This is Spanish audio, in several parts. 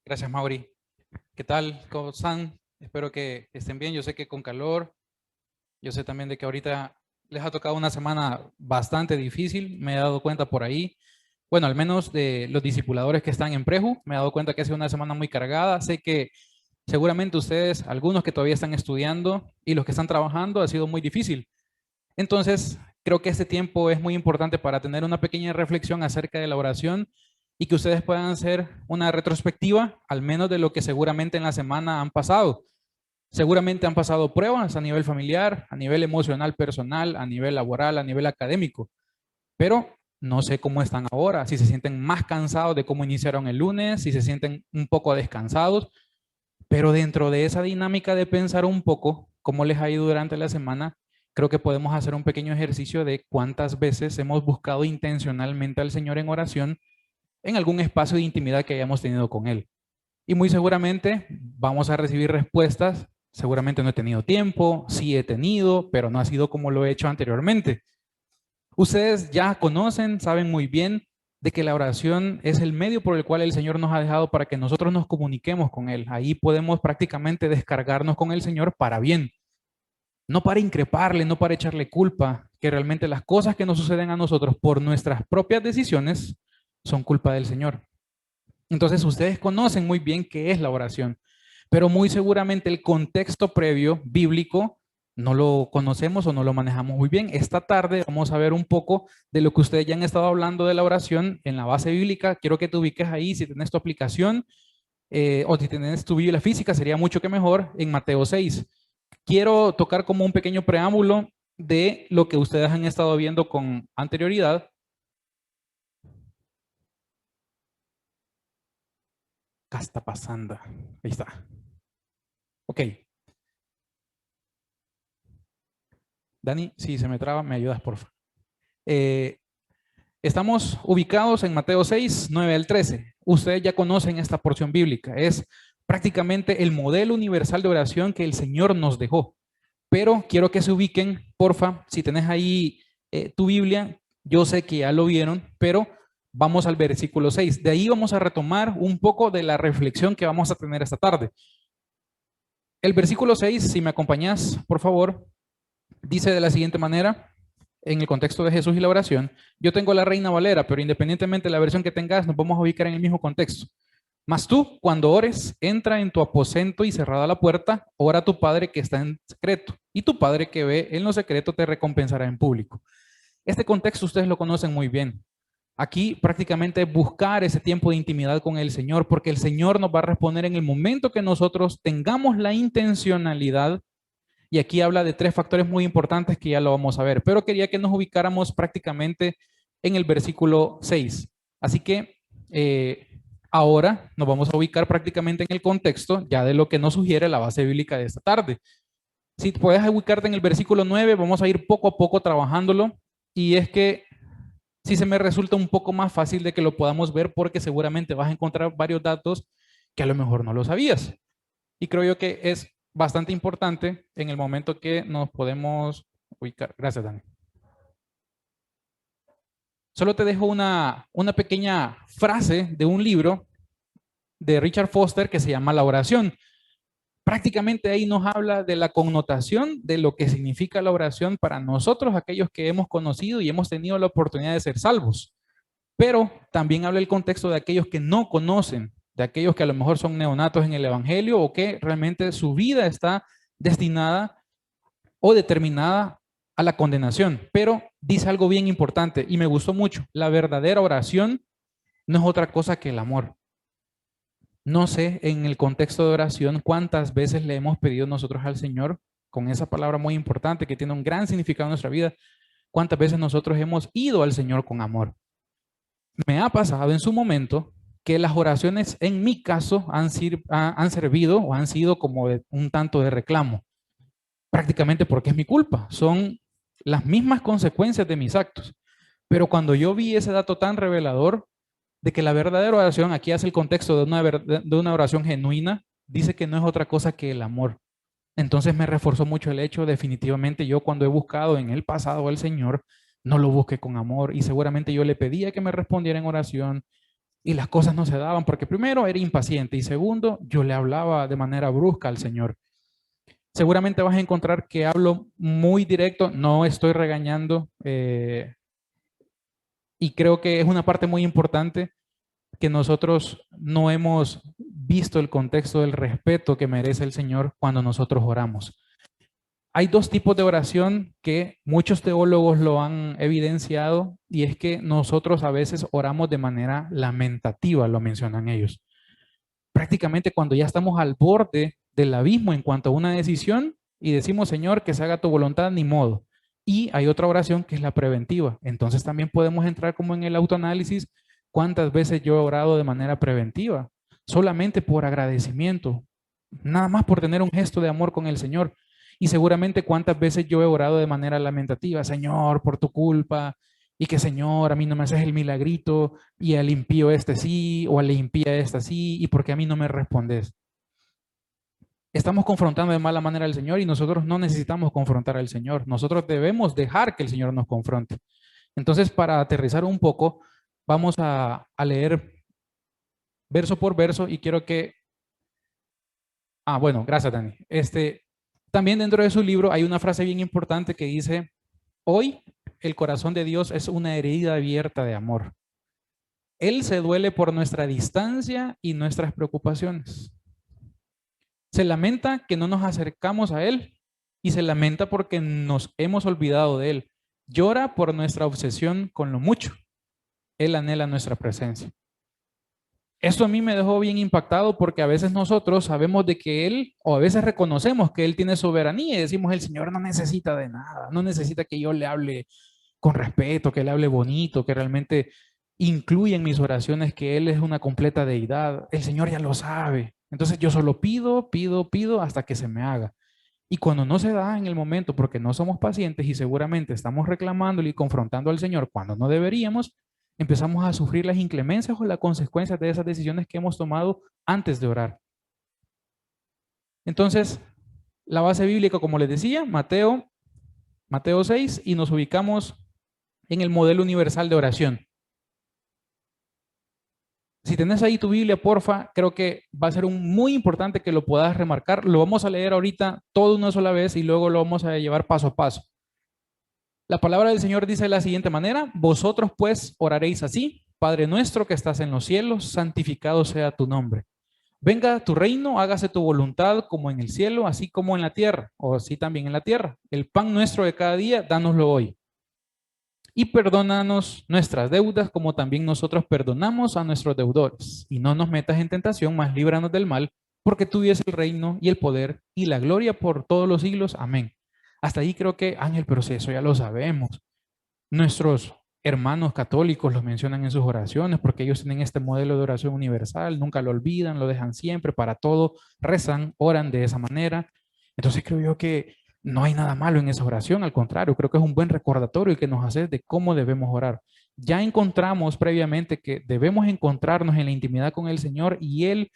Gracias, Mauri. ¿Qué tal? ¿Cómo están? Espero que estén bien. Yo sé que con calor, yo sé también de que ahorita les ha tocado una semana bastante difícil. Me he dado cuenta por ahí, bueno, al menos de los discipuladores que están en Preju, me he dado cuenta que ha sido una semana muy cargada. Sé que seguramente ustedes, algunos que todavía están estudiando y los que están trabajando, ha sido muy difícil. Entonces, creo que este tiempo es muy importante para tener una pequeña reflexión acerca de la oración y que ustedes puedan hacer una retrospectiva, al menos de lo que seguramente en la semana han pasado. Seguramente han pasado pruebas a nivel familiar, a nivel emocional personal, a nivel laboral, a nivel académico, pero no sé cómo están ahora, si se sienten más cansados de cómo iniciaron el lunes, si se sienten un poco descansados, pero dentro de esa dinámica de pensar un poco cómo les ha ido durante la semana, creo que podemos hacer un pequeño ejercicio de cuántas veces hemos buscado intencionalmente al Señor en oración en algún espacio de intimidad que hayamos tenido con Él. Y muy seguramente vamos a recibir respuestas. Seguramente no he tenido tiempo, sí he tenido, pero no ha sido como lo he hecho anteriormente. Ustedes ya conocen, saben muy bien de que la oración es el medio por el cual el Señor nos ha dejado para que nosotros nos comuniquemos con Él. Ahí podemos prácticamente descargarnos con el Señor para bien, no para increparle, no para echarle culpa, que realmente las cosas que nos suceden a nosotros por nuestras propias decisiones son culpa del Señor. Entonces ustedes conocen muy bien qué es la oración, pero muy seguramente el contexto previo bíblico no lo conocemos o no lo manejamos muy bien. Esta tarde vamos a ver un poco de lo que ustedes ya han estado hablando de la oración en la base bíblica. Quiero que te ubiques ahí, si tienes tu aplicación o si tienes tu Biblia física, sería mucho que mejor en Mateo 6. Quiero tocar como un pequeño preámbulo de lo que ustedes han estado viendo con anterioridad. ¿Qué está pasando? Ahí está. Ok. Dani, si se me traba, me ayudas, por favor. Estamos ubicados en Mateo 6, 9 al 13. Ustedes ya conocen esta porción bíblica. Es prácticamente el modelo universal de oración que el Señor nos dejó. Pero quiero que se ubiquen, porfa, si tenés ahí tu Biblia, yo sé que ya lo vieron, pero vamos al versículo 6. De ahí vamos a retomar un poco de la reflexión que vamos a tener esta tarde. El versículo 6, si me acompañás, por favor, dice de la siguiente manera, en el contexto de Jesús y la oración. Yo tengo la Reina Valera, pero independientemente de la versión que tengas, nos vamos a ubicar en el mismo contexto. Mas tú, cuando ores, entra en tu aposento y cerrada la puerta, ora a tu Padre que está en secreto, y tu Padre que ve en lo secreto te recompensará en público. Este contexto ustedes lo conocen muy bien. Aquí prácticamente buscar ese tiempo de intimidad con el Señor, porque el Señor nos va a responder en el momento que nosotros tengamos la intencionalidad. Y aquí habla de tres factores muy importantes que ya lo vamos a ver, pero quería que nos ubicáramos prácticamente en el versículo 6. Así que ahora nos vamos a ubicar prácticamente en el contexto ya de lo que nos sugiere la base bíblica de esta tarde. Si puedes ubicarte en el versículo 9, vamos a ir poco a poco trabajándolo. Y es que si se me resulta un poco más fácil de que lo podamos ver porque seguramente vas a encontrar varios datos que a lo mejor no lo sabías. Y creo yo que es bastante importante en el momento que nos podemos ubicar. Gracias, Dani. Solo te dejo una pequeña frase de un libro de Richard Foster que se llama La oración. Prácticamente ahí nos habla de la connotación de lo que significa la oración para nosotros, aquellos que hemos conocido y hemos tenido la oportunidad de ser salvos. Pero también habla el contexto de aquellos que no conocen, de aquellos que a lo mejor son neonatos en el Evangelio o que realmente su vida está destinada o determinada a la condenación. Pero dice algo bien importante y me gustó mucho. La verdadera oración no es otra cosa que el amor. No sé en el contexto de oración cuántas veces le hemos pedido nosotros al Señor con esa palabra muy importante que tiene un gran significado en nuestra vida. Cuántas veces nosotros hemos ido al Señor con amor. Me ha pasado en su momento que las oraciones en mi caso han servido o han sido como un tanto de reclamo, prácticamente porque es mi culpa, son las mismas consecuencias de mis actos. Pero cuando yo vi ese dato tan revelador de que la verdadera oración, aquí hace el contexto de una oración genuina, dice que no es otra cosa que el amor. Entonces me reforzó mucho el hecho, definitivamente yo cuando he buscado en el pasado al Señor, no lo busqué con amor y seguramente yo le pedía que me respondiera en oración y las cosas no se daban, porque primero era impaciente y segundo, yo le hablaba de manera brusca al Señor. Seguramente vas a encontrar que hablo muy directo, no estoy regañando, y creo que es una parte muy importante que nosotros no hemos visto el contexto del respeto que merece el Señor cuando nosotros oramos. Hay dos tipos de oración que muchos teólogos lo han evidenciado y es que nosotros a veces oramos de manera lamentativa, lo mencionan ellos. Prácticamente cuando ya estamos al borde del abismo en cuanto a una decisión y decimos, Señor, que se haga tu voluntad, ni modo. Y hay otra oración que es la preventiva. Entonces también podemos entrar como en el autoanálisis. ¿Cuántas veces yo he orado de manera preventiva? Solamente por agradecimiento, nada más por tener un gesto de amor con el Señor. Y seguramente cuántas veces yo he orado de manera lamentativa, Señor, por tu culpa, y que Señor, a mí no me haces el milagrito, y al impío este sí, o al impía esta sí, y porque a mí no me respondes. Estamos confrontando de mala manera al Señor y nosotros no necesitamos confrontar al Señor. Nosotros debemos dejar que el Señor nos confronte. Entonces, para aterrizar un poco, vamos a leer verso por verso y quiero que... bueno, gracias, Dani. También dentro de su libro hay una frase bien importante que dice, hoy el corazón de Dios es una herida abierta de amor. Él se duele por nuestra distancia y nuestras preocupaciones. Se lamenta que no nos acercamos a Él y se lamenta porque nos hemos olvidado de Él. Llora por nuestra obsesión con lo mucho. Él anhela nuestra presencia. Esto a mí me dejó bien impactado porque a veces nosotros sabemos de que Él, o a veces reconocemos que Él tiene soberanía y decimos, el Señor no necesita de nada, no necesita que yo le hable con respeto, que le hable bonito, que realmente incluya en mis oraciones que Él es una completa deidad. El Señor ya lo sabe. Entonces yo solo pido, pido, pido hasta que se me haga. Y cuando no se da en el momento, porque no somos pacientes y seguramente estamos reclamándole y confrontando al Señor cuando no deberíamos, empezamos a sufrir las inclemencias o las consecuencias de esas decisiones que hemos tomado antes de orar. Entonces, la base bíblica, como les decía, Mateo 6, y nos ubicamos en el modelo universal de oración. Si tenés ahí tu Biblia, porfa, creo que va a ser muy importante que lo puedas remarcar. Lo vamos a leer ahorita todo una sola vez y luego lo vamos a llevar paso a paso. La palabra del Señor dice de la siguiente manera, vosotros pues oraréis así, Padre nuestro que estás en los cielos, santificado sea tu nombre. Venga tu reino, hágase tu voluntad como en el cielo, así como en la tierra, o así también en la tierra. El pan nuestro de cada día, dánoslo hoy. Y perdónanos nuestras deudas como también nosotros perdonamos a nuestros deudores. Y no nos metas en tentación, mas líbranos del mal, porque tuyo es el reino y el poder y la gloria por todos los siglos. Amén. Hasta ahí creo que, Ángel, pero si eso ya lo sabemos. Nuestros hermanos católicos lo mencionan en sus oraciones porque ellos tienen este modelo de oración universal, nunca lo olvidan, lo dejan siempre, para todo, rezan, oran de esa manera. Entonces creo yo que no hay nada malo en esa oración, al contrario, creo que es un buen recordatorio que nos hace de cómo debemos orar. Ya encontramos previamente que debemos encontrarnos en la intimidad con el Señor y Él,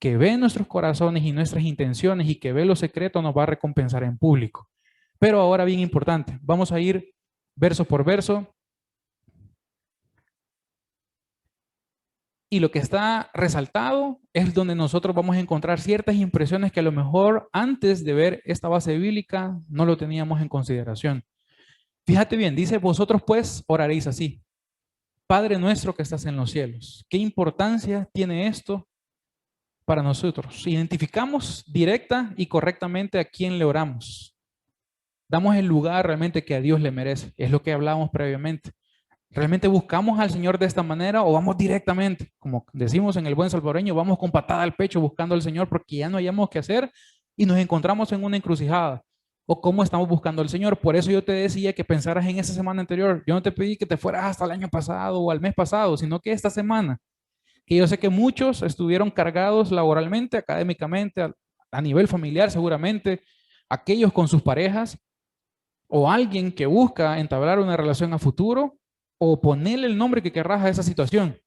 que ve nuestros corazones y nuestras intenciones y que ve lo secreto, nos va a recompensar en público. Pero ahora bien importante, vamos a ir verso por verso. Y lo que está resaltado es donde nosotros vamos a encontrar ciertas impresiones que a lo mejor antes de ver esta base bíblica no lo teníamos en consideración. Fíjate bien, dice, vosotros pues oraréis así. Padre nuestro que estás en los cielos. ¿Qué importancia tiene esto para nosotros? Identificamos directa y correctamente a quién le oramos. Damos el lugar realmente que a Dios le merece. Es lo que hablábamos previamente. ¿Realmente buscamos al Señor de esta manera o vamos directamente, como decimos en el buen salvadoreño, vamos con patada al pecho buscando al Señor porque ya no hayamos qué hacer y nos encontramos en una encrucijada? ¿O cómo estamos buscando al Señor? Por eso yo te decía que pensaras en esa semana anterior. Yo no te pedí que te fueras hasta el año pasado o al mes pasado, sino que esta semana, que yo sé que muchos estuvieron cargados laboralmente, académicamente, a nivel familiar seguramente, aquellos con sus parejas o alguien que busca entablar una relación a futuro, o ponerle el nombre que querrás a esa situación.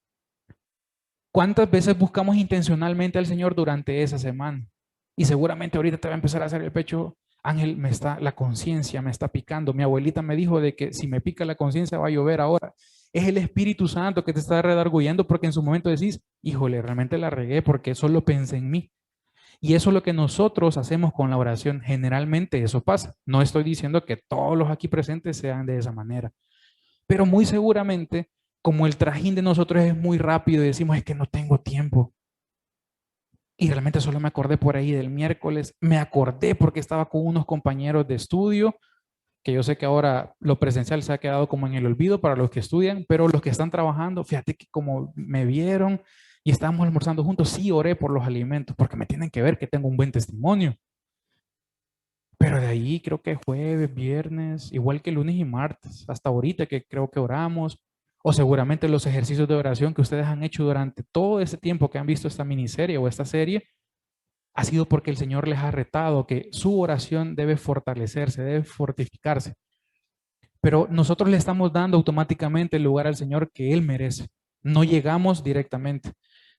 ¿Cuántas veces buscamos intencionalmente al Señor durante esa semana? Y seguramente ahorita te va a empezar a hacer el pecho, Ángel, la conciencia me está picando. Mi abuelita me dijo de que si me pica la conciencia va a llover ahora. Es el Espíritu Santo que te está redarguyendo porque en su momento decís, híjole, realmente la regué porque solo pensé en mí. Y eso es lo que nosotros hacemos con la oración. Generalmente eso pasa. No estoy diciendo que todos los aquí presentes sean de esa manera, pero muy seguramente, como el trajín de nosotros es muy rápido y decimos, es que no tengo tiempo. Y realmente solo me acordé por ahí del miércoles. Me acordé porque estaba con unos compañeros de estudio, que yo sé que ahora lo presencial se ha quedado como en el olvido para los que estudian, pero los que están trabajando, fíjate que como me vieron y estábamos almorzando juntos, sí oré por los alimentos, porque me tienen que ver que tengo un buen testimonio. Pero de ahí creo que jueves, viernes, igual que lunes y martes, hasta ahorita que creo que oramos, o seguramente los ejercicios de oración que ustedes han hecho durante todo ese tiempo que han visto esta miniserie o esta serie, ha sido porque el Señor les ha retado que su oración debe fortalecerse, debe fortificarse. Pero nosotros le estamos dando automáticamente el lugar al Señor que Él merece. No llegamos directamente.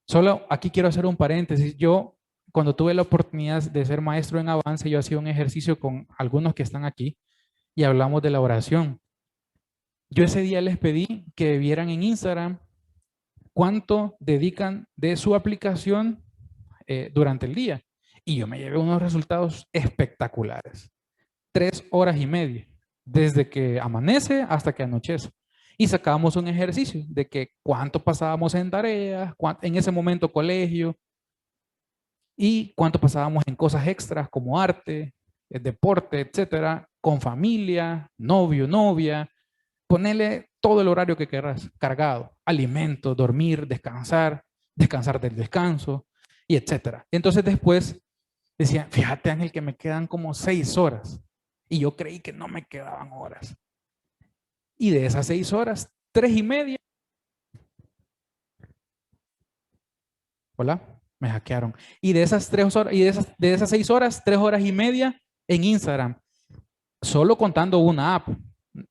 Solo aquí quiero hacer un paréntesis. Yo, cuando tuve la oportunidad de ser maestro en avance, yo hacía un ejercicio con algunos que están aquí y hablamos de la oración. Yo ese día les pedí que vieran en Instagram cuánto dedican de su aplicación durante el día. Y yo me llevé unos resultados espectaculares. 3 horas y media, desde que amanece hasta que anochece. Y sacábamos un ejercicio de que cuánto pasábamos en tareas, en ese momento colegio, y cuánto pasábamos en cosas extras como arte, deporte, etcétera, con familia, novio, novia. Ponele todo el horario que querrás, cargado, alimento, dormir, descansar, descansar del descanso, y etcétera. Entonces después decía, fíjate Ángel que me quedan como 6 horas. Y yo creí que no me quedaban horas. Y de esas 6 horas, 3 y media. Hola, me hackearon. Y de esas 3 horas, y de esas 6 horas, 3 horas y media en Instagram. Solo contando una app.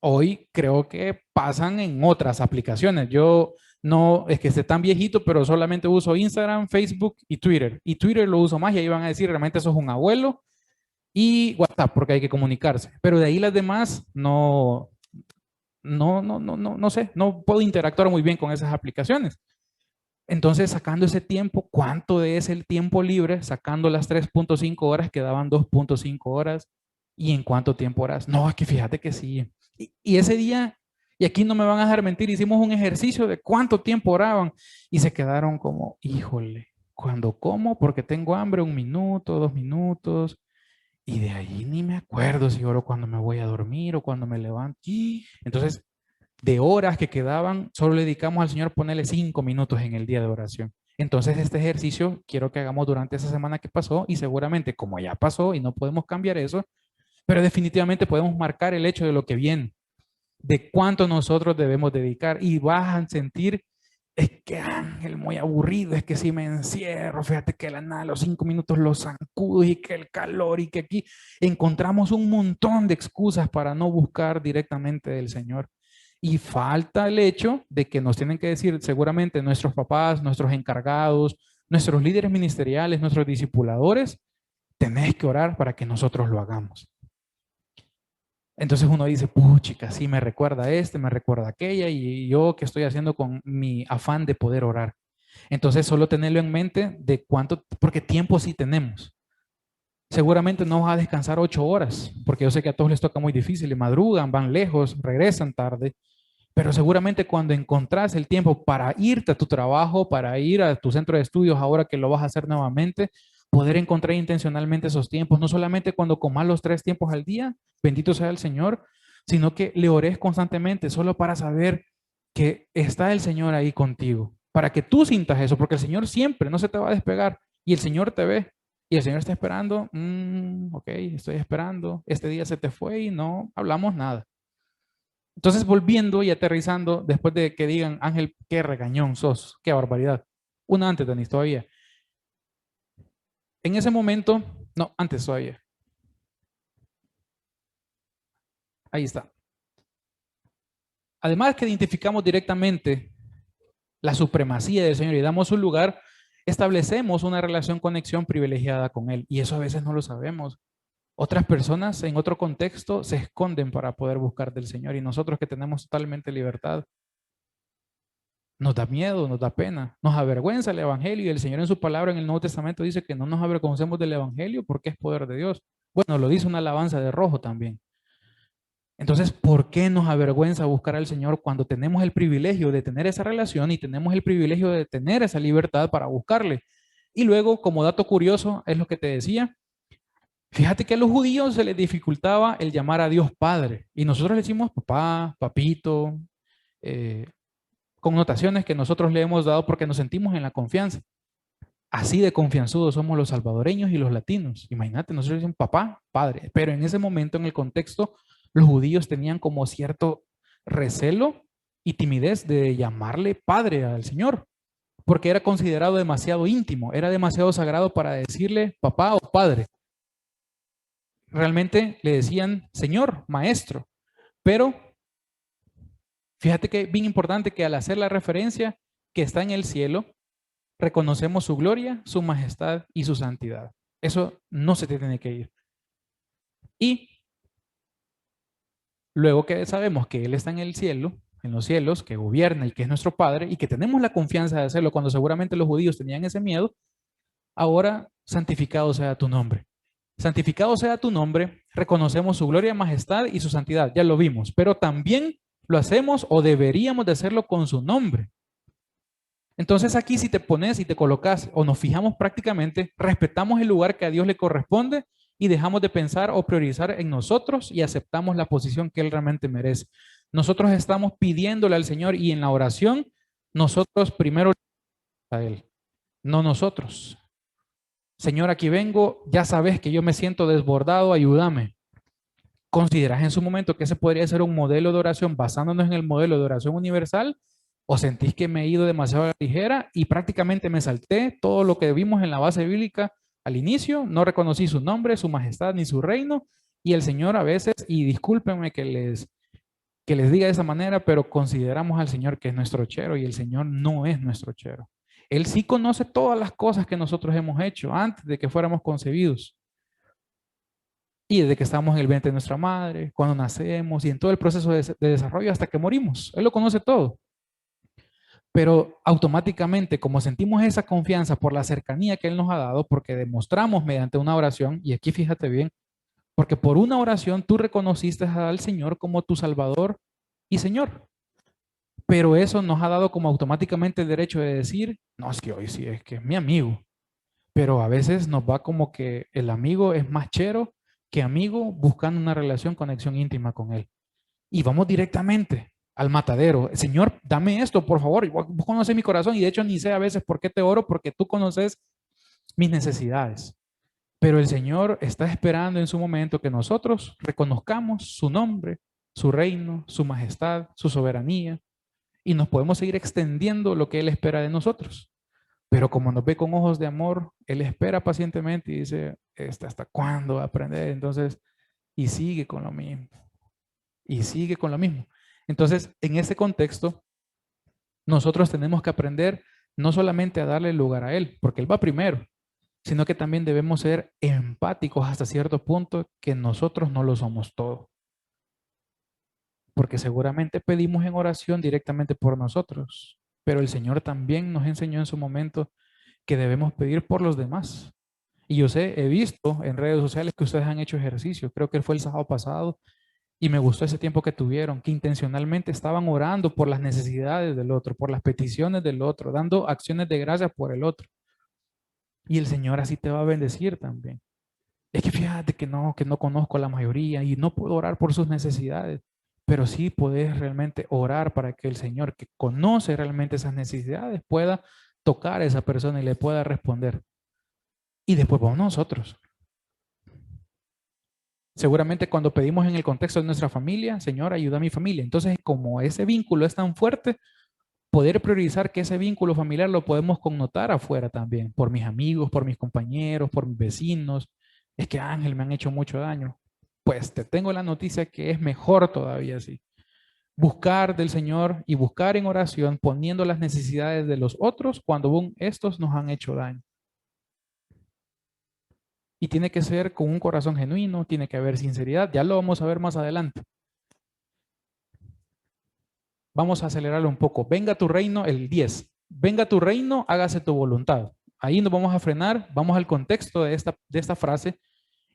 Hoy creo que pasan en otras aplicaciones. Yo no es que esté tan viejito, pero solamente uso Instagram, Facebook y Twitter. Y Twitter lo uso más y ahí van a decir, realmente sos un abuelo. Y WhatsApp, porque hay que comunicarse. Pero de ahí las demás no sé, no puedo interactuar muy bien con esas aplicaciones. Entonces, sacando ese tiempo, ¿cuánto es el tiempo libre? Sacando las 3.5 horas, quedaban 2.5 horas. ¿Y en cuánto tiempo horas? No, es que fíjate que sí. Y ese día, y aquí no me van a dejar mentir, hicimos un ejercicio de cuánto tiempo oraban y se quedaron como, híjole, ¿cuándo como? Porque tengo hambre, 1 minuto, 2 minutos. Y de ahí ni me acuerdo si oro cuando me voy a dormir o cuando me levanto. Entonces, de horas que quedaban, solo le dedicamos al Señor ponerle 5 minutos en el día de oración. Entonces, este ejercicio quiero que hagamos durante esa semana que pasó y seguramente como ya pasó y no podemos cambiar eso, pero definitivamente podemos marcar el hecho de lo que viene, de cuánto nosotros debemos dedicar y vas a sentir, es que Ángel, muy aburrido, es que si me encierro, fíjate que la nada, los 5 minutos los zancudos y que el calor y que aquí encontramos un montón de excusas para no buscar directamente del Señor. Y falta el hecho de que nos tienen que decir seguramente nuestros papás, nuestros encargados, nuestros líderes ministeriales, nuestros discipuladores, tenés que orar para que nosotros lo hagamos. Entonces uno dice, puchica, sí, me recuerda este, me recuerda aquella, y yo qué estoy haciendo con mi afán de poder orar. Entonces solo tenerlo en mente de cuánto, porque tiempo sí tenemos. Seguramente no vas a descansar 8 horas, porque yo sé que a todos les toca muy difícil, y madrugan, van lejos, regresan tarde, pero seguramente cuando encontrás el tiempo para irte a tu trabajo, para ir a tu centro de estudios ahora que lo vas a hacer nuevamente, poder encontrar intencionalmente esos tiempos, no solamente cuando comas los 3 tiempos al día, bendito sea el Señor, sino que le ores constantemente, solo para saber que está el Señor ahí contigo, para que tú sientas eso, porque el Señor siempre no se te va a despegar y el Señor te ve y el Señor está esperando, ok, estoy esperando, este día se te fue y no hablamos nada. Entonces, volviendo y aterrizando, después de que digan, Ángel, qué regañón sos, qué barbaridad. Una antes, Denis, todavía. En ese momento, no, antes todavía. Ahí está. Además que identificamos directamente la supremacía del Señor y damos un lugar, establecemos una relación, conexión privilegiada con Él. Y eso a veces no lo sabemos. Otras personas en otro contexto se esconden para poder buscar del Señor y nosotros que tenemos totalmente libertad, Nos da miedo, nos da pena, nos avergüenza el Evangelio y el Señor en su palabra en el Nuevo Testamento dice que no nos avergoncemos del Evangelio porque es poder de Dios. Bueno, lo dice una alabanza de Rojo también. Entonces, ¿por qué nos avergüenza buscar al Señor cuando tenemos el privilegio de tener esa relación y tenemos el privilegio de tener esa libertad para buscarle? Y luego, como dato curioso, es lo que te decía, fíjate que a los judíos se les dificultaba el llamar a Dios Padre y nosotros le decimos papá, papito, eh, connotaciones que nosotros le hemos dado porque nos sentimos en la confianza. Así de confianzudos somos los salvadoreños y los latinos. Imagínate, nosotros decimos papá, padre, pero en ese momento, en el contexto, los judíos tenían como cierto recelo y timidez de llamarle padre al Señor, porque era considerado demasiado íntimo, era demasiado sagrado para decirle papá o padre. Realmente le decían Señor, maestro, pero fíjate que es bien importante que al hacer la referencia que está en el cielo, reconocemos su gloria, su majestad y su santidad. Eso no se te tiene que ir. Y luego que sabemos que Él está en el cielo, en los cielos, que gobierna y que es nuestro Padre, y que tenemos la confianza de hacerlo cuando seguramente los judíos tenían ese miedo, ahora santificado sea tu nombre. Santificado sea tu nombre, reconocemos su gloria, majestad y su santidad, ya lo vimos, pero también lo hacemos o deberíamos de hacerlo con su nombre. Entonces aquí si te pones y te colocas o nos fijamos prácticamente, respetamos el lugar que a Dios le corresponde y dejamos de pensar o priorizar en nosotros y aceptamos la posición que Él realmente merece. Nosotros estamos pidiéndole al Señor y en la oración, nosotros primero a Él, no nosotros. Señor, aquí vengo, ya sabes que yo me siento desbordado, ayúdame. ¿Consideras en su momento que ese podría ser un modelo de oración basándonos en el modelo de oración universal? ¿O sentís que me he ido demasiado a la ligera y prácticamente me salté todo lo que vimos en la base bíblica al inicio? No reconocí su nombre, su majestad ni su reino. Y el Señor a veces, y discúlpenme que les diga de esa manera, pero consideramos al Señor que es nuestro chero y el Señor no es nuestro chero. Él sí conoce todas las cosas que nosotros hemos hecho antes de que fuéramos concebidos. Y desde que estamos en el vientre de nuestra madre, cuando nacemos y en todo el proceso de desarrollo hasta que morimos. Él lo conoce todo. Pero automáticamente, como sentimos esa confianza por la cercanía que Él nos ha dado, porque demostramos mediante una oración, y aquí fíjate bien, porque por una oración tú reconociste al Señor como tu Salvador y Señor. Pero eso nos ha dado como automáticamente el derecho de decir, no, es que hoy sí, es que es mi amigo. Pero a veces nos va como que el amigo es más chero que amigo buscando una relación, conexión íntima con Él. Y vamos directamente al matadero. Señor, dame esto, por favor. Vos conoces mi corazón y de hecho ni sé a veces por qué te oro, porque tú conoces mis necesidades. Pero el Señor está esperando en su momento que nosotros reconozcamos su nombre, su reino, su majestad, su soberanía y nos podemos seguir extendiendo lo que Él espera de nosotros. Pero como nos ve con ojos de amor, Él espera pacientemente y dice, ¿hasta cuándo va a aprender? Entonces, y sigue con lo mismo y sigue con lo mismo. Entonces, en ese contexto, nosotros tenemos que aprender no solamente a darle lugar a Él, porque Él va primero, sino que también debemos ser empáticos hasta cierto punto que nosotros no lo somos todo. Porque seguramente pedimos en oración directamente por nosotros, pero el Señor también nos enseñó en su momento que debemos pedir por los demás. Y yo sé, he visto en redes sociales que ustedes han hecho ejercicio, creo que fue el sábado pasado, y me gustó ese tiempo que tuvieron, que intencionalmente estaban orando por las necesidades del otro, por las peticiones del otro, dando acciones de gracia por el otro. Y el Señor así te va a bendecir también. Es que fíjate que no conozco a la mayoría y no puedo orar por sus necesidades, pero sí puedes realmente orar para que el Señor, que conoce realmente esas necesidades, pueda tocar a esa persona y le pueda responder. Y después vamos nosotros. Seguramente cuando pedimos en el contexto de nuestra familia, Señor, ayuda a mi familia. Entonces, como ese vínculo es tan fuerte, poder priorizar que ese vínculo familiar lo podemos connotar afuera también, por mis amigos, por mis compañeros, por mis vecinos. Es que Ángel me han hecho mucho daño. Pues te tengo la noticia que es mejor todavía así. Buscar del Señor y buscar en oración poniendo las necesidades de los otros cuando aún estos nos han hecho daño. Y tiene que ser con un corazón genuino, tiene que haber sinceridad. Ya lo vamos a ver más adelante. vamos a acelerarlo un poco. Venga tu reino, el 10. Venga tu reino, hágase tu voluntad. Ahí nos vamos a frenar, vamos al contexto de esta frase.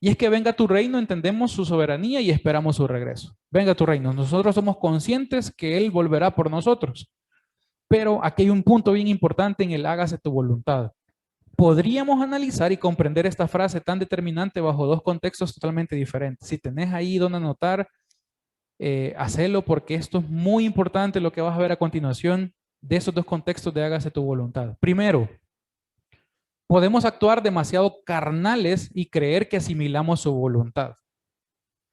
Y es que venga tu reino, entendemos su soberanía y esperamos su regreso. Venga tu reino. Nosotros somos conscientes que Él volverá por nosotros. Pero aquí hay un punto bien importante en el hágase tu voluntad. Podríamos analizar y comprender esta frase tan determinante bajo dos contextos totalmente diferentes. Si tenés ahí donde anotar, hacelo, porque esto es muy importante lo que vas a ver a continuación de esos dos contextos de hágase tu voluntad. Primero, podemos actuar demasiado carnales y creer que asimilamos su voluntad.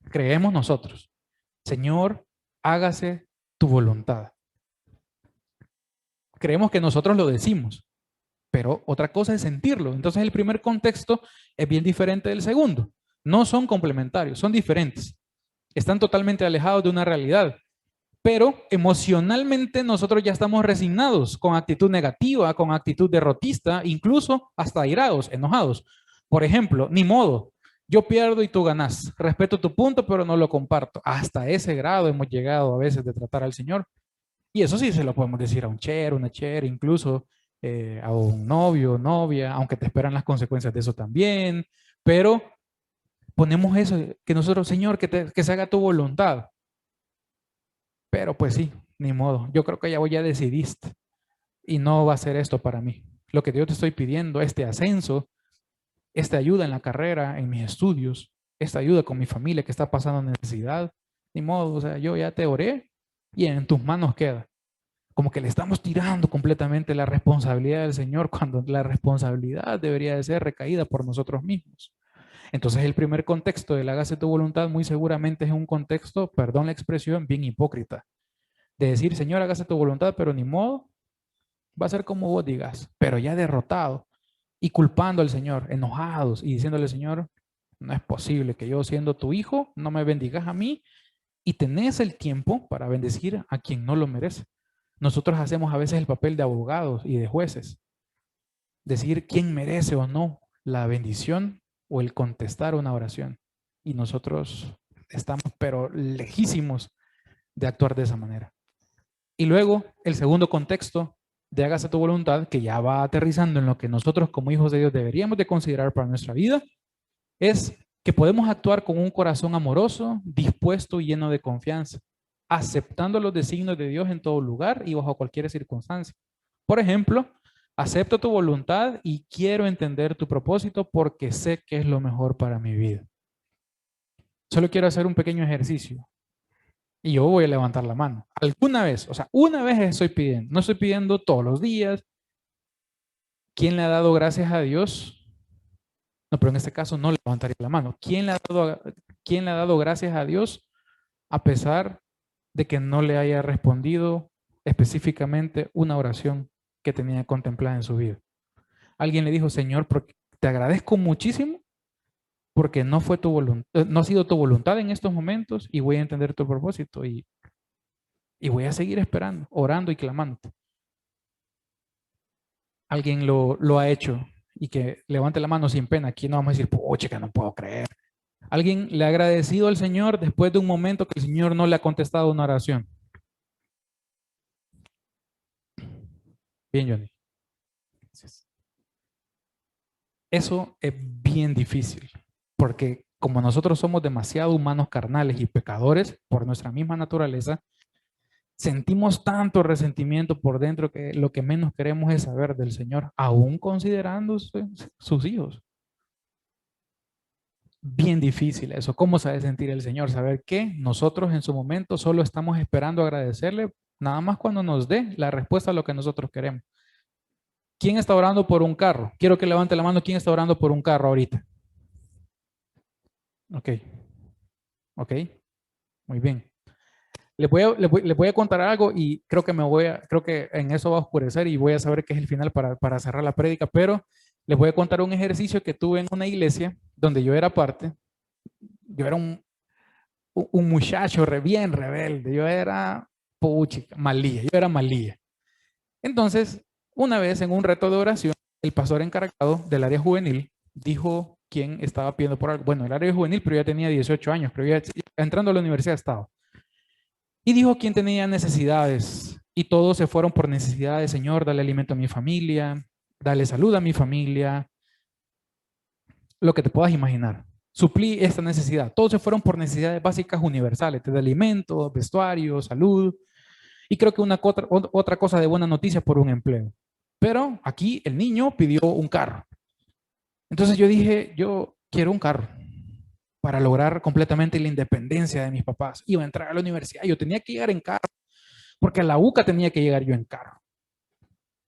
Creemos nosotros, Señor, hágase tu voluntad. Creemos que nosotros lo decimos, pero otra cosa es sentirlo. Entonces el primer contexto es bien diferente del segundo. No son complementarios, son diferentes. Están totalmente alejados de una realidad. Pero emocionalmente nosotros ya estamos resignados, con actitud negativa, con actitud derrotista, incluso hasta irados, enojados. Por ejemplo, ni modo, yo pierdo y tú ganas. Respeto tu punto, pero no lo comparto. Hasta ese grado hemos llegado a veces de tratar al Señor. Y eso sí se lo podemos decir a un cher, una cher, incluso a un novio, novia, aunque te esperan las consecuencias de eso también. Pero ponemos eso, que nosotros, Señor, que se haga tu voluntad. Pero pues sí, ni modo. Yo creo que ya decidiste y no va a ser esto para mí. Lo que yo te estoy pidiendo, este ascenso, esta ayuda en la carrera, en mis estudios, esta ayuda con mi familia que está pasando necesidad, ni modo, o sea, yo ya te oré y en tus manos queda. Como que le estamos tirando completamente la responsabilidad del Señor cuando la responsabilidad debería de ser recaída por nosotros mismos. Entonces el primer contexto del hágase tu voluntad muy seguramente es un contexto, perdón la expresión, bien hipócrita. De decir, Señor, hágase tu voluntad, pero ni modo, va a ser como vos digas, pero ya derrotado y culpando al Señor, enojados y diciéndole, Señor, no es posible que yo siendo tu hijo no me bendigas a mí y tenés el tiempo para bendecir a quien no lo merece. Nosotros hacemos a veces el papel de abogados y de jueces, decir quién merece o no la bendición o el contestar una oración. Y nosotros estamos pero lejísimos de actuar de esa manera. Y luego el segundo contexto de hágase tu voluntad, que ya va aterrizando en lo que nosotros como hijos de Dios deberíamos de considerar para nuestra vida, es que podemos actuar con un corazón amoroso, dispuesto y lleno de confianza, aceptando los designios de Dios en todo lugar y bajo cualquier circunstancia. Por ejemplo, acepto tu voluntad y quiero entender tu propósito porque sé que es lo mejor para mi vida. Solo quiero hacer un pequeño ejercicio. Y yo voy a levantar la mano. Alguna vez, o sea, una vez estoy pidiendo. No estoy pidiendo todos los días. ¿Quién le ha dado gracias a Dios? No, pero en este caso no levantaría la mano. ¿Quién le ha dado gracias a Dios a pesar de que no le haya respondido específicamente una oración que tenía contemplada en su vida? Alguien le dijo, Señor, te agradezco muchísimo porque no fue tu voluntad, no ha sido tu voluntad en estos momentos y voy a entender tu propósito y voy a seguir esperando, orando y clamando. Alguien lo ha hecho y que levante la mano sin pena. Aquí no vamos a decir, pucha, que no puedo creer. Alguien le ha agradecido al Señor después de un momento que el Señor no le ha contestado una oración. Bien, Johnny. Gracias. Eso es bien difícil, porque como nosotros somos demasiado humanos carnales y pecadores por nuestra misma naturaleza, sentimos tanto resentimiento por dentro que lo que menos queremos es saber del Señor, aún considerando sus hijos. Bien difícil eso. ¿Cómo sabe sentir el Señor? Saber que nosotros en su momento solo estamos esperando agradecerle nada más cuando nos dé la respuesta a lo que nosotros queremos. ¿Quién está orando por un carro? Quiero que levante la mano. ¿Quién está orando por un carro ahorita? Ok. Ok. Muy bien. Les voy a contar algo y creo que en eso va a oscurecer y voy a saber qué es el final para cerrar la prédica, pero les voy a contar un ejercicio que tuve en una iglesia donde yo era parte. Yo era un muchacho bien rebelde, yo era malilla, yo era malilla. Entonces, una vez en un reto de oración, el pastor encargado del área juvenil dijo quién estaba pidiendo por algo. Bueno, el área juvenil, pero ya tenía 18 años, pero ya entrando a la universidad estaba. Y dijo quién tenía necesidades. Y todos se fueron por necesidades. Señor, dale alimento a mi familia, dale salud a mi familia, lo que te puedas imaginar. Suplí esta necesidad. Todos se fueron por necesidades básicas universales, de alimento, vestuario, salud. Y creo que otra cosa de buena noticia por un empleo. Pero aquí el niño pidió un carro. Entonces yo dije, yo quiero un carro para lograr completamente la independencia de mis papás. Iba a entrar a la universidad, yo tenía que llegar en carro, porque a la UCA tenía que llegar yo en carro.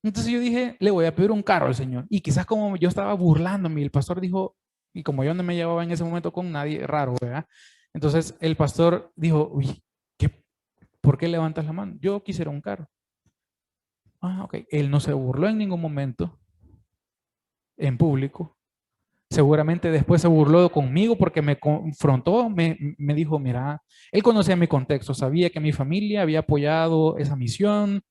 Entonces yo dije, le voy a pedir un carro al Señor. Y quizás como yo estaba burlándome, el pastor dijo, y como yo no me llevaba en ese momento con nadie, raro, ¿verdad? Entonces el pastor dijo, uy, ¿por qué levantas la mano? Yo quisiera un carro. Ah, ok. Él no se burló en ningún momento en público. Seguramente después se burló conmigo porque me confrontó, me dijo, mira, él conocía mi contexto, sabía que mi familia había apoyado esa misión,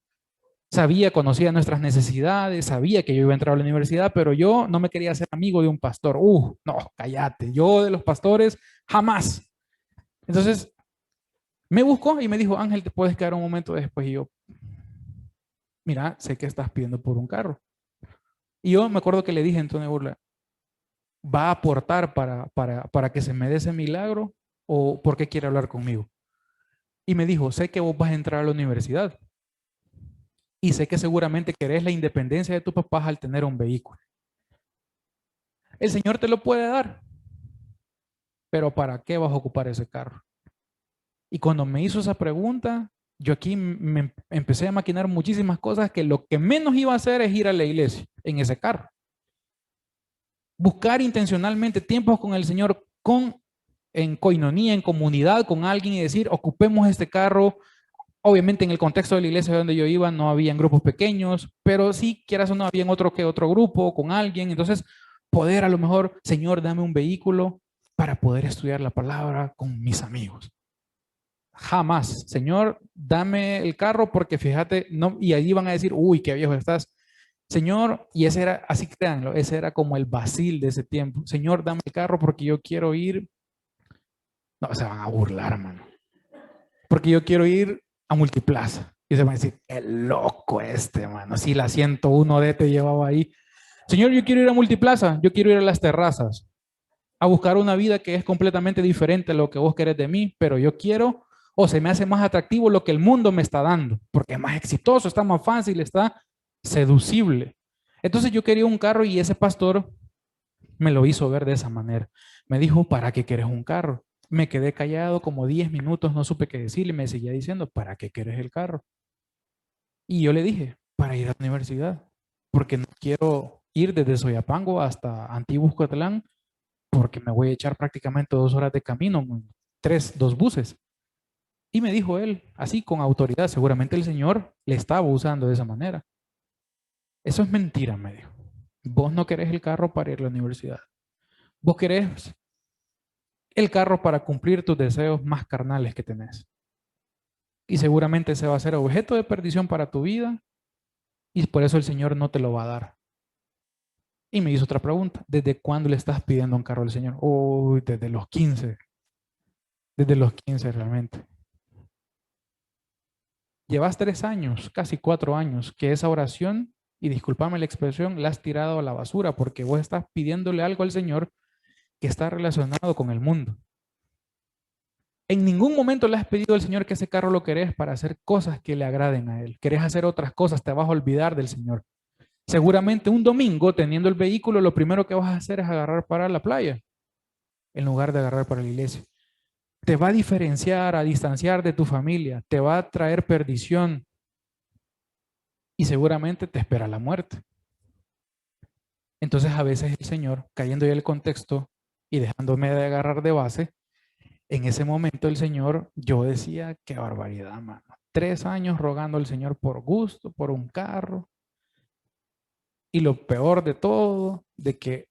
sabía, conocía nuestras necesidades, sabía que yo iba a entrar a la universidad, pero yo no me quería hacer amigo de un pastor. No, cállate, yo de los pastores jamás. Entonces me buscó y me dijo, Ángel, ¿te puedes quedar un momento después? Y yo, mira, sé que estás pidiendo por un carro. Y yo me acuerdo que le dije en tono de burla, ¿va a aportar para que se me dé ese milagro o por qué quiere hablar conmigo? Y me dijo, sé que vos vas a entrar a la universidad y sé que seguramente querés la independencia de tus papás al tener un vehículo. El Señor te lo puede dar, pero ¿para qué vas a ocupar ese carro? Y cuando me hizo esa pregunta, yo aquí me empecé a maquinar muchísimas cosas que lo que menos iba a hacer es ir a la iglesia en ese carro. Buscar intencionalmente tiempos con el Señor, en coinonía, en comunidad con alguien y decir, ocupemos este carro. Obviamente en el contexto de la iglesia donde yo iba no habían grupos pequeños, pero sí, quieras o no, había otro grupo con alguien. Entonces, poder a lo mejor, Señor, dame un vehículo para poder estudiar la palabra con mis amigos. Jamás, Señor, dame el carro porque fíjate, no, y ahí van a decir, uy, qué viejo estás. Señor, y ese era, así créanlo, ese era como el Basil de ese tiempo. Señor, dame el carro porque yo quiero ir. No, se van a burlar, mano. Porque yo quiero ir a Multiplaza. Y se van a decir, el loco este, mano. Si la 101D te llevaba ahí. Señor, yo quiero ir a Multiplaza. Yo quiero ir a las terrazas. A buscar una vida que es completamente diferente a lo que vos querés de mí. Pero yo quiero, o se me hace más atractivo lo que el mundo me está dando. Porque es más exitoso, está más fácil, está seducible. Entonces yo quería un carro y ese pastor me lo hizo ver de esa manera. Me dijo, ¿para qué quieres un carro? Me quedé callado como 10 minutos, no supe qué decirle, me seguía diciendo, ¿para qué quieres el carro? Y yo le dije, para ir a la universidad, porque no quiero ir desde Soyapango hasta Antiguo Cuscatlán, porque me voy a echar prácticamente 2 horas de camino, dos buses. Y me dijo él, así con autoridad, seguramente el Señor le estaba usando de esa manera. Eso es mentira, me dijo. Vos no querés el carro para ir a la universidad. Vos querés el carro para cumplir tus deseos más carnales que tenés. Y seguramente ese va a ser objeto de perdición para tu vida y por eso el Señor no te lo va a dar. Y me hizo otra pregunta, ¿desde cuándo le estás pidiendo un carro al Señor? Uy, desde los 15, desde los 15 realmente. Llevas 3 años, casi 4 años, que esa oración, y discúlpame la expresión, la has tirado a la basura porque vos estás pidiéndole algo al Señor que está relacionado con el mundo. En ningún momento le has pedido al Señor que ese carro lo querés para hacer cosas que le agraden a Él. Querés hacer otras cosas, te vas a olvidar del Señor. Seguramente un domingo, teniendo el vehículo, lo primero que vas a hacer es agarrar para la playa, en lugar de agarrar para la iglesia. Te va a diferenciar, a distanciar de tu familia, te va a traer perdición y seguramente te espera la muerte. Entonces a veces el Señor, cayendo ya en el contexto y dejándome de agarrar de base, en ese momento el Señor, yo decía, qué barbaridad, mano. 3 años rogando al Señor por gusto, por un carro. Y lo peor de todo, de que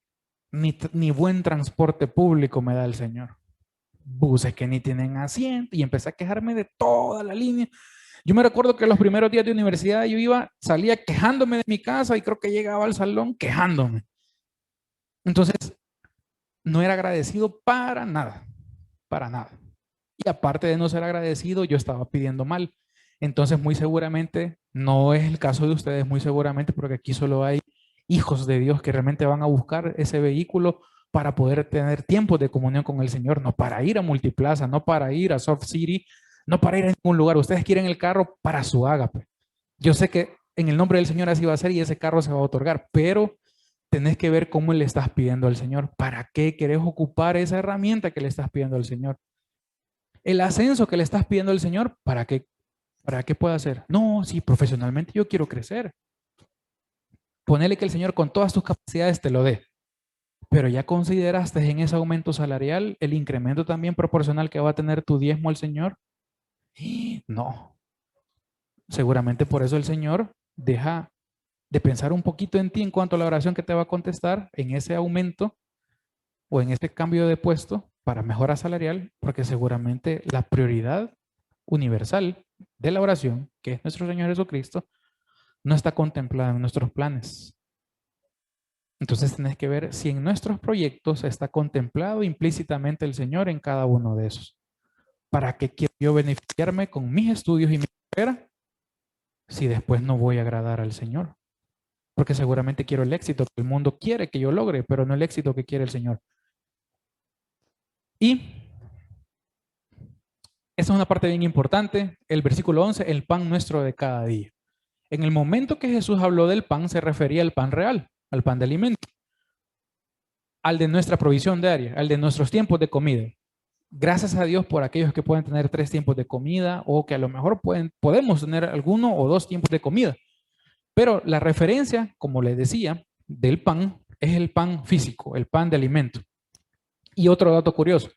ni buen transporte público me da el Señor. Buses que ni tienen asiento. Y empecé a quejarme de toda la línea. Yo me recuerdo que los primeros días de universidad yo salía quejándome de mi casa y creo que llegaba al salón quejándome. Entonces, no era agradecido para nada, para nada. Y aparte de no ser agradecido, yo estaba pidiendo mal. Entonces, muy seguramente, no es el caso de ustedes, muy seguramente, porque aquí solo hay hijos de Dios que realmente van a buscar ese vehículo para poder tener tiempo de comunión con el Señor, no para ir a Multiplaza, no para ir a Soft City, no para ir a ningún lugar. Ustedes quieren el carro para su ágape. Yo sé que en el nombre del Señor así va a ser y ese carro se va a otorgar, pero tenés que ver cómo le estás pidiendo al Señor. ¿Para qué querés ocupar esa herramienta que le estás pidiendo al Señor? El ascenso que le estás pidiendo al Señor, ¿para qué puede hacer? No, sí, profesionalmente yo quiero crecer. Ponele que el Señor con todas tus capacidades te lo dé, pero ya consideraste en ese aumento salarial el incremento también proporcional que va a tener tu diezmo al Señor. No, seguramente por eso el Señor deja de pensar un poquito en ti en cuanto a la oración que te va a contestar en ese aumento o en ese cambio de puesto para mejora salarial, porque seguramente la prioridad universal de la oración, que es nuestro Señor Jesucristo, no está contemplada en nuestros planes. Entonces tenés que ver si en nuestros proyectos está contemplado implícitamente el Señor en cada uno de esos. ¿Para qué quiero yo beneficiarme con mis estudios y mi carrera si después no voy a agradar al Señor? Porque seguramente quiero el éxito que el mundo quiere que yo logre, pero no el éxito que quiere el Señor. Y esa es una parte bien importante. El versículo 11, el pan nuestro de cada día. En el momento que Jesús habló del pan, se refería al pan real, al pan de alimento, al de nuestra provisión diaria, al de nuestros tiempos de comida. Gracias a Dios por aquellos que pueden tener 3 tiempos de comida o que a lo mejor podemos tener alguno o 2 tiempos de comida. Pero la referencia, como les decía, del pan es el pan físico, el pan de alimento. Y otro dato curioso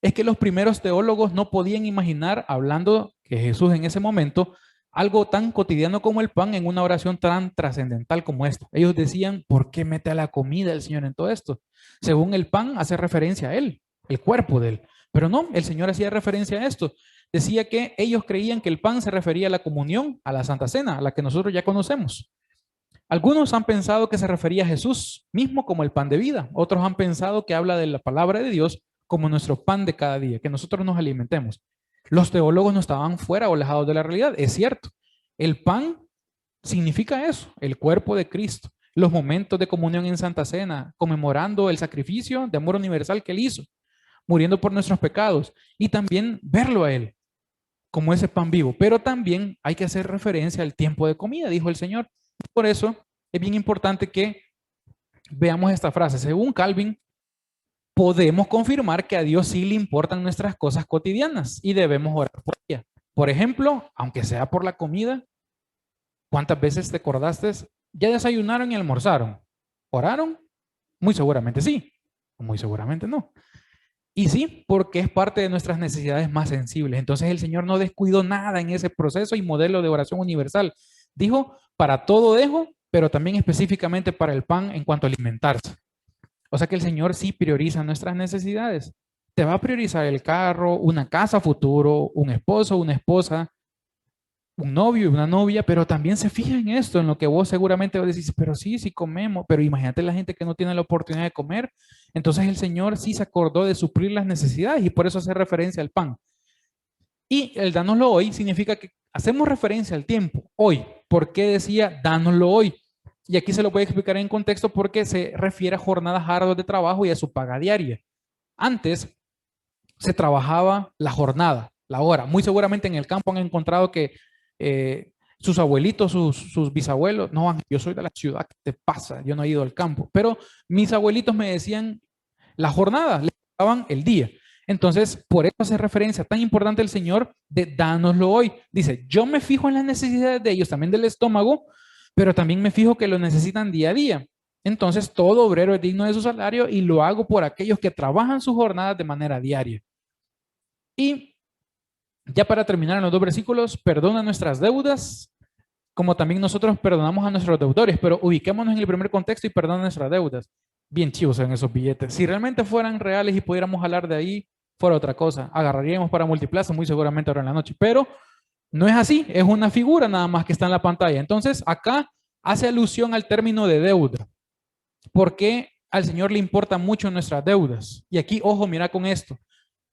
es que los primeros teólogos no podían imaginar, hablando que Jesús en ese momento, algo tan cotidiano como el pan en una oración tan trascendental como esta. Ellos decían, ¿por qué mete a la comida el Señor en todo esto? Según el pan hace referencia a Él, el cuerpo de Él. Pero no, el Señor hacía referencia a esto. Decía que ellos creían que el pan se refería a la comunión, a la Santa Cena, a la que nosotros ya conocemos. Algunos han pensado que se refería a Jesús mismo como el pan de vida. Otros han pensado que habla de la palabra de Dios como nuestro pan de cada día, que nosotros nos alimentemos. Los teólogos no estaban fuera o alejados de la realidad, es cierto. El pan significa eso, el cuerpo de Cristo. Los momentos de comunión en Santa Cena, conmemorando el sacrificio de amor universal que Él hizo, muriendo por nuestros pecados, y también verlo a Él como ese pan vivo. Pero también hay que hacer referencia al tiempo de comida, dijo el Señor. Por eso es bien importante que veamos esta frase. Según Calvin, podemos confirmar que a Dios sí le importan nuestras cosas cotidianas y debemos orar por ella. Por ejemplo, aunque sea por la comida, ¿cuántas veces te acordaste? ¿Ya desayunaron y almorzaron? ¿Oraron? Muy seguramente sí, muy seguramente no. Y sí, porque es parte de nuestras necesidades más sensibles. Entonces el Señor no descuidó nada en ese proceso y modelo de oración universal. Dijo, para todo dejo, pero también específicamente para el pan en cuanto a alimentarse. O sea que el Señor sí prioriza nuestras necesidades. Te va a priorizar el carro, una casa futuro, un esposo, una esposa, un novio y una novia, pero también se fija en esto, en lo que vos seguramente vos decís, pero sí, sí comemos, pero imagínate la gente que no tiene la oportunidad de comer. Entonces el Señor sí se acordó de suplir las necesidades y por eso hace referencia al pan. Y el dánoslo hoy significa que hacemos referencia al tiempo, hoy. ¿Por qué decía dánoslo hoy? Y aquí se lo voy a explicar en contexto porque se refiere a jornadas arduas de trabajo y a su paga diaria. Antes se trabajaba la jornada, la hora. Muy seguramente en el campo han encontrado que sus abuelitos, sus bisabuelos, no, yo soy de la ciudad, ¿qué te pasa? Yo no he ido al campo. Pero mis abuelitos me decían la jornada, le daban el día. Entonces, por eso hace referencia tan importante el Señor de dánoslo hoy. Dice, yo me fijo en las necesidades de ellos, también del estómago, pero también me fijo que lo necesitan día a día. Entonces, todo obrero es digno de su salario y lo hago por aquellos que trabajan sus jornadas de manera diaria. Y ya para terminar en los 2 versículos, perdona nuestras deudas, como también nosotros perdonamos a nuestros deudores, pero ubiquémonos en el primer contexto y perdona nuestras deudas. Bien chivos en esos billetes. Si realmente fueran reales y pudiéramos hablar de ahí, fuera otra cosa. Agarraríamos para Multiplaza muy seguramente ahora en la noche, pero no es así, es una figura nada más que está en la pantalla. Entonces, acá hace alusión al término de deuda, porque al Señor le importan mucho nuestras deudas. Y aquí, ojo, mira con esto.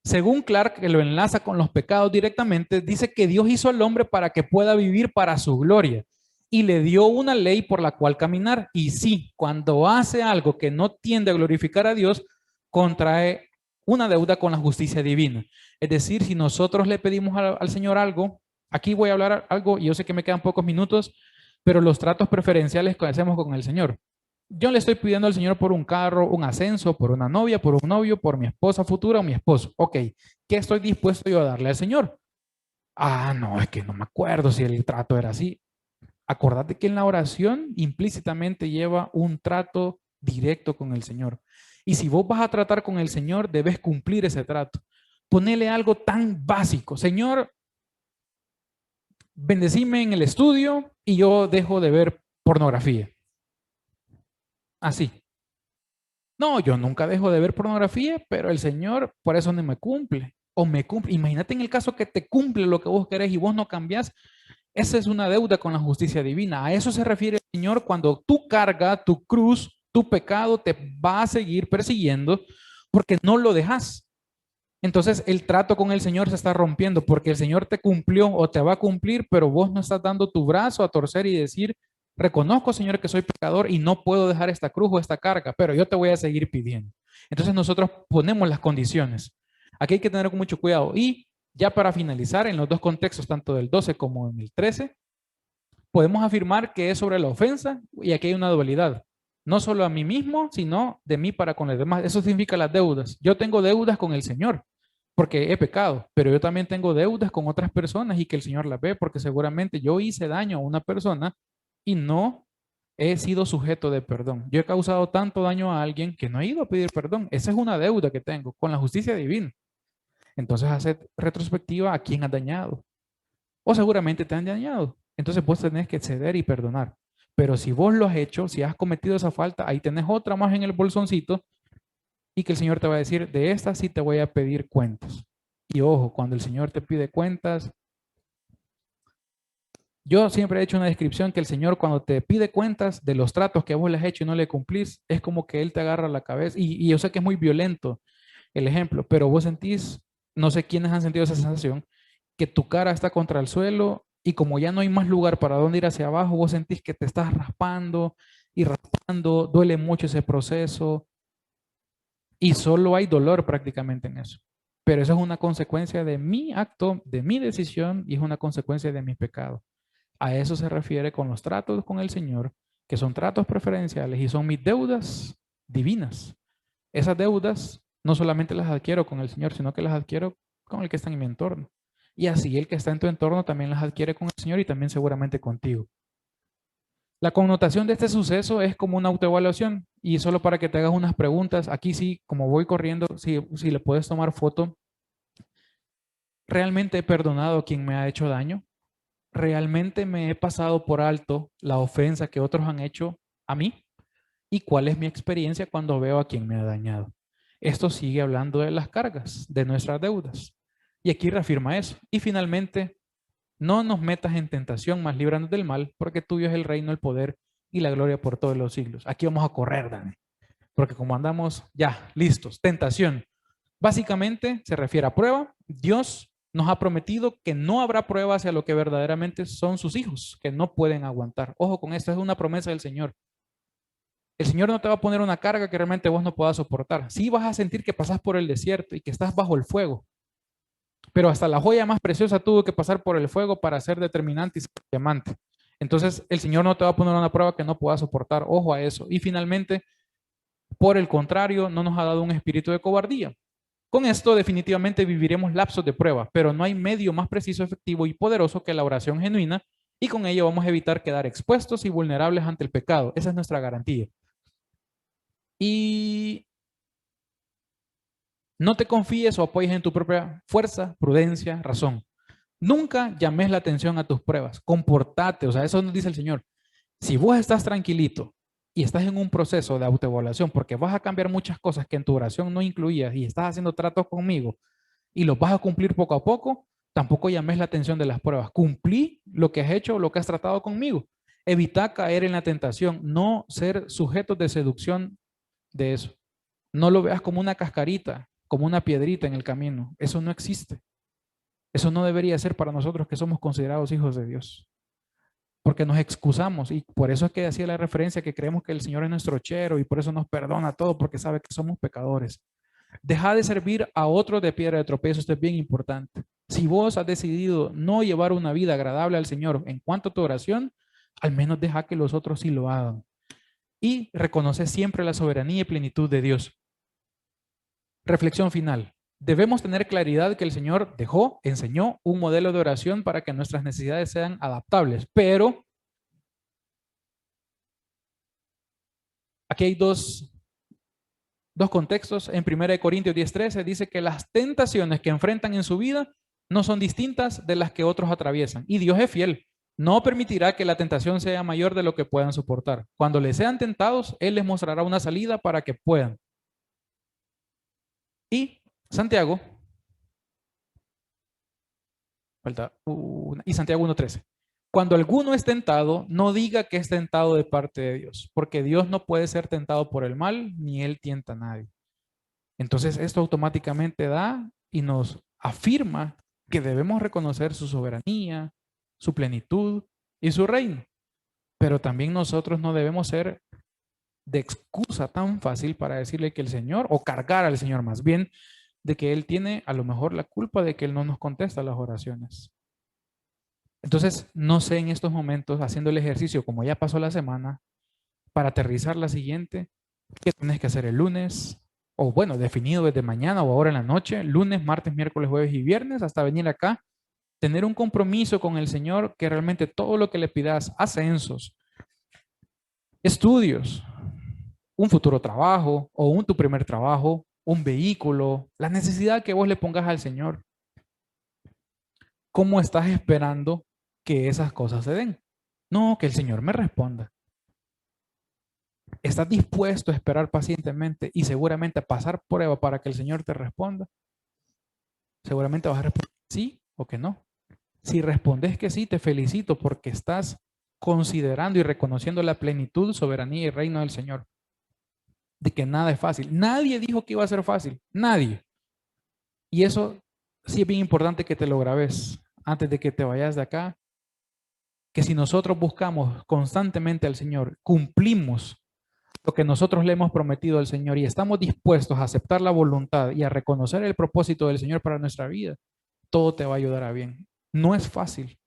Según Clark, que lo enlaza con los pecados directamente, dice que Dios hizo al hombre para que pueda vivir para su gloria y le dio una ley por la cual caminar. Y sí, cuando hace algo que no tiende a glorificar a Dios, contrae una deuda con la justicia divina. Es decir, si nosotros le pedimos al Señor algo, aquí voy a hablar algo, y yo sé que me quedan pocos minutos, pero los tratos preferenciales que hacemos con el Señor. Yo le estoy pidiendo al Señor por un carro, un ascenso, por una novia, por un novio, por mi esposa futura o mi esposo. Ok, ¿qué estoy dispuesto yo a darle al Señor? Ah, no, es que no me acuerdo si el trato era así. Acordate que en la oración implícitamente lleva un trato directo con el Señor. Y si vos vas a tratar con el Señor, debes cumplir ese trato. Ponele algo tan básico. Señor, bendecime en el estudio y yo dejo de ver pornografía. Así. No, yo nunca dejo de ver pornografía, pero el Señor por eso no me cumple. O me cumple. Imagínate en el caso que te cumple lo que vos querés y vos no cambias. Esa es una deuda con la justicia divina. A eso se refiere el Señor cuando tu carga, tu cruz, tu pecado te va a seguir persiguiendo porque no lo dejas. Entonces el trato con el Señor se está rompiendo porque el Señor te cumplió o te va a cumplir, pero vos no estás dando tu brazo a torcer y decir, reconozco, Señor, que soy pecador y no puedo dejar esta cruz o esta carga, pero yo te voy a seguir pidiendo. Entonces nosotros ponemos las condiciones. Aquí hay que tener mucho cuidado. Y ya para finalizar, en los dos contextos, tanto del 12 como en el 13, podemos afirmar que es sobre la ofensa y aquí hay una dualidad. No solo a mí mismo, sino de mí para con los demás. Eso significa las deudas. Yo tengo deudas con el Señor porque he pecado, pero yo también tengo deudas con otras personas y que el Señor las ve porque seguramente yo hice daño a una persona y no he sido sujeto de perdón. Yo he causado tanto daño a alguien que no he ido a pedir perdón. Esa es una deuda que tengo con la justicia divina. Entonces, hace retrospectiva a quién has dañado. O seguramente te han dañado. Entonces, vos tenés que ceder y perdonar. Pero si vos lo has hecho, si has cometido esa falta, ahí tenés otra más en el bolsoncito y que el Señor te va a decir, de esta sí te voy a pedir cuentas. Y ojo, cuando el Señor te pide cuentas, yo siempre he hecho una descripción que el Señor cuando te pide cuentas de los tratos que vos le has hecho y no le cumplís, es como que Él te agarra la cabeza. Y yo sé que es muy violento el ejemplo, pero vos sentís, no sé quiénes han sentido esa sensación, que tu cara está contra el suelo y como ya no hay más lugar para dónde ir hacia abajo, vos sentís que te estás raspando y raspando, duele mucho ese proceso y solo hay dolor prácticamente en eso. Pero eso es una consecuencia de mi acto, de mi decisión y es una consecuencia de mi pecado. A eso se refiere con los tratos con el Señor, que son tratos preferenciales y son mis deudas divinas. Esas deudas no solamente las adquiero con el Señor, sino que las adquiero con el que está en mi entorno. Y así el que está en tu entorno también las adquiere con el Señor y también seguramente contigo. La connotación de este suceso es como una autoevaluación y solo para que te hagas unas preguntas, aquí sí, como voy corriendo, si le puedes tomar foto, ¿realmente he perdonado a quien me ha hecho daño? ¿Realmente me he pasado por alto la ofensa que otros han hecho a mí? ¿Y cuál es mi experiencia cuando veo a quien me ha dañado? Esto sigue hablando de las cargas, de nuestras deudas. Y aquí reafirma eso. Y finalmente, no nos metas en tentación, mas líbranos del mal, porque tuyo es el reino, el poder y la gloria por todos los siglos. Aquí vamos a correr, Dani, porque como andamos ya listos, tentación. Básicamente se refiere a prueba. Dios nos ha prometido que no habrá prueba hacia lo que verdaderamente son sus hijos, que no pueden aguantar. Ojo con esto, es una promesa del Señor. El Señor no te va a poner una carga que realmente vos no puedas soportar. Sí vas a sentir que pasás por el desierto y que estás bajo el fuego, pero hasta la joya más preciosa tuvo que pasar por el fuego para ser determinante y ser diamante. Entonces, el Señor no te va a poner una prueba que no puedas soportar. Ojo a eso. Y finalmente, por el contrario, no nos ha dado un espíritu de cobardía. Con esto definitivamente viviremos lapsos de prueba, pero no hay medio más preciso, efectivo y poderoso que la oración genuina y con ello vamos a evitar quedar expuestos y vulnerables ante el pecado. Esa es nuestra garantía. Y no te confíes o apoyes en tu propia fuerza, prudencia, razón. Nunca llames la atención a tus pruebas. Comportate, o sea, eso nos dice el Señor. Si vos estás tranquilito y estás en un proceso de autoevaluación porque vas a cambiar muchas cosas que en tu oración no incluías y estás haciendo tratos conmigo y los vas a cumplir poco a poco, tampoco llames la atención de las pruebas. Cumplí lo que has hecho, lo que has tratado conmigo. Evita caer en la tentación, no ser sujetos de seducción de eso. No lo veas como una cascarita. como una piedrita en el camino. Eso no existe. Eso no debería ser para nosotros que somos considerados hijos de Dios. Porque nos excusamos y por eso es que hacía la referencia que creemos que el Señor es nuestro chero y por eso nos perdona todo porque sabe que somos pecadores. Deja de servir a otros de piedra de tropiezo, esto es bien importante. Si vos has decidido no llevar una vida agradable al Señor en cuanto a tu oración, al menos deja que los otros sí lo hagan. Y reconoce siempre la soberanía y plenitud de Dios. Reflexión final. Debemos tener claridad que el Señor enseñó un modelo de oración para que nuestras necesidades sean adaptables, pero aquí hay dos contextos. En 1 Corintios 10:13 dice que las tentaciones que enfrentan en su vida no son distintas de las que otros atraviesan. Y Dios es fiel. No permitirá que la tentación sea mayor de lo que puedan soportar. Cuando les sean tentados, Él les mostrará una salida para que puedan. Y Santiago, Santiago 1:13. Cuando alguno es tentado, no diga que es tentado de parte de Dios, porque Dios no puede ser tentado por el mal, ni Él tienta a nadie. Entonces esto automáticamente da y nos afirma que debemos reconocer su soberanía, su plenitud y su reino. Pero también nosotros no debemos ser de excusa tan fácil para decirle que el Señor, o cargar al Señor más bien, de que Él tiene a lo mejor la culpa de que Él no nos contesta las oraciones. Entonces, no sé en estos momentos, haciendo el ejercicio, como ya pasó la semana, para aterrizar la siguiente, ¿qué tienes que hacer el lunes? O bueno, definido desde mañana o ahora en la noche, lunes, martes, miércoles, jueves y viernes, hasta venir acá, tener un compromiso con el Señor que realmente todo lo que le pidas, ascensos, estudios, un futuro trabajo o tu primer trabajo, un vehículo, la necesidad que vos le pongas al Señor. ¿Cómo estás esperando que esas cosas se den? No, que el Señor me responda. ¿Estás dispuesto a esperar pacientemente y seguramente a pasar prueba para que el Señor te responda? Seguramente vas a responder sí o que no. Si respondes que sí, te felicito porque estás considerando y reconociendo la plenitud, soberanía y reino del Señor. De que nada es fácil. Nadie dijo que iba a ser fácil. Nadie. Y eso sí es bien importante que te lo grabes antes de que te vayas de acá. Que si nosotros buscamos constantemente al Señor, cumplimos lo que nosotros le hemos prometido al Señor y estamos dispuestos a aceptar la voluntad y a reconocer el propósito del Señor para nuestra vida, todo te va a ayudar a bien. No es fácil.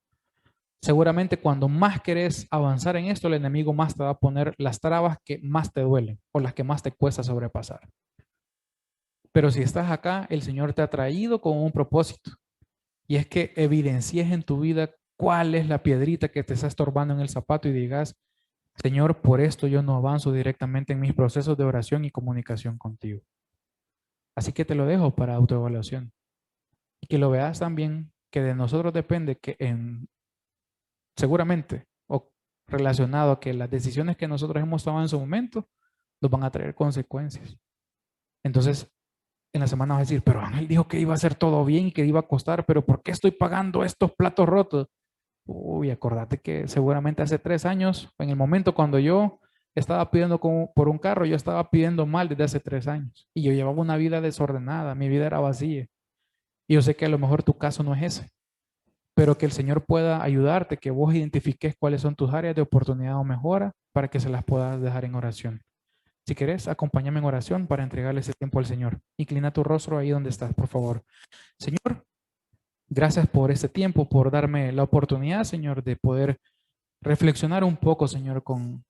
Seguramente cuando más querés avanzar en esto, el enemigo más te va a poner las trabas que más te duelen o las que más te cuesta sobrepasar. Pero si estás acá, el Señor te ha traído con un propósito y es que evidencies en tu vida cuál es la piedrita que te está estorbando en el zapato y digas, Señor, por esto yo no avanzo directamente en mis procesos de oración y comunicación contigo. Así que te lo dejo para autoevaluación. Y que lo veas también que de nosotros depende que seguramente o relacionado a que las decisiones que nosotros hemos tomado en su momento nos van a traer consecuencias. Entonces, en la semana vas a decir, pero Ángel dijo que iba a ser todo bien y que iba a costar, pero ¿por qué estoy pagando estos platos rotos? Uy, acordate que seguramente hace 3 años, en el momento cuando yo estaba pidiendo por un carro, yo estaba pidiendo mal desde hace 3 años. Y yo llevaba una vida desordenada, mi vida era vacía. Y yo sé que a lo mejor tu caso no es ese, pero que el Señor pueda ayudarte, que vos identifiques cuáles son tus áreas de oportunidad o mejora para que se las puedas dejar en oración. Si querés, acompáñame en oración para entregarle ese tiempo al Señor. Inclina tu rostro ahí donde estás, por favor. Señor, gracias por este tiempo, por darme la oportunidad, Señor, de poder reflexionar un poco, Señor, con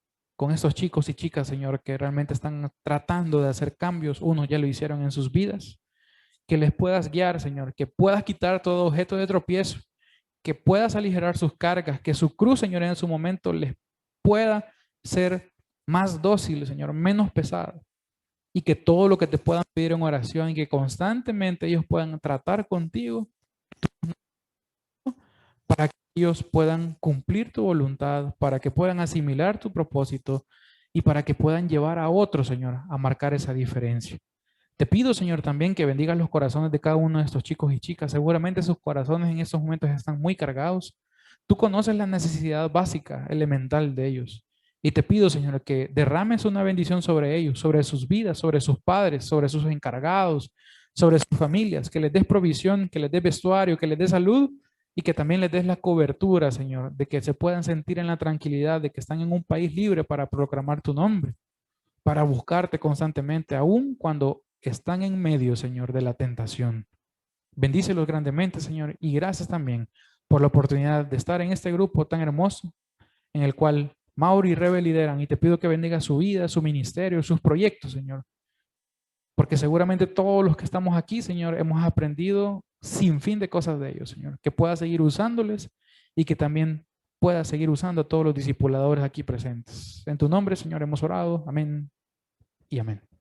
estos chicos y chicas, Señor, que realmente están tratando de hacer cambios. Unos ya lo hicieron en sus vidas. Que les puedas guiar, Señor, que puedas quitar todo objeto de tropiezo, que puedas aligerar sus cargas, que su cruz, Señor, en su momento les pueda ser más dócil, Señor, menos pesada. Y que todo lo que te puedan pedir en oración y que constantemente ellos puedan tratar contigo para que ellos puedan cumplir tu voluntad, para que puedan asimilar tu propósito y para que puedan llevar a otros, Señor, a marcar esa diferencia. Te pido, Señor, también que bendigas los corazones de cada uno de estos chicos y chicas. Seguramente sus corazones en estos momentos están muy cargados. Tú conoces la necesidad básica, elemental de ellos. Y te pido, Señor, que derrames una bendición sobre ellos, sobre sus vidas, sobre sus padres, sobre sus encargados, sobre sus familias, que les des provisión, que les des vestuario, que les des salud y que también les des la cobertura, Señor, de que se puedan sentir en la tranquilidad de que están en un país libre para proclamar tu nombre, para buscarte constantemente, aun cuando están en medio, Señor, de la tentación. Bendícelos grandemente, Señor, y gracias también por la oportunidad de estar en este grupo tan hermoso en el cual Mauri y Rebe lideran, y te pido que bendiga su vida, su ministerio, sus proyectos, Señor, porque seguramente todos los que estamos aquí, Señor, hemos aprendido sin fin de cosas de ellos, Señor, que pueda seguir usándoles y que también pueda seguir usando a todos los discipuladores aquí presentes. En tu nombre, Señor, hemos orado. Amén y amén.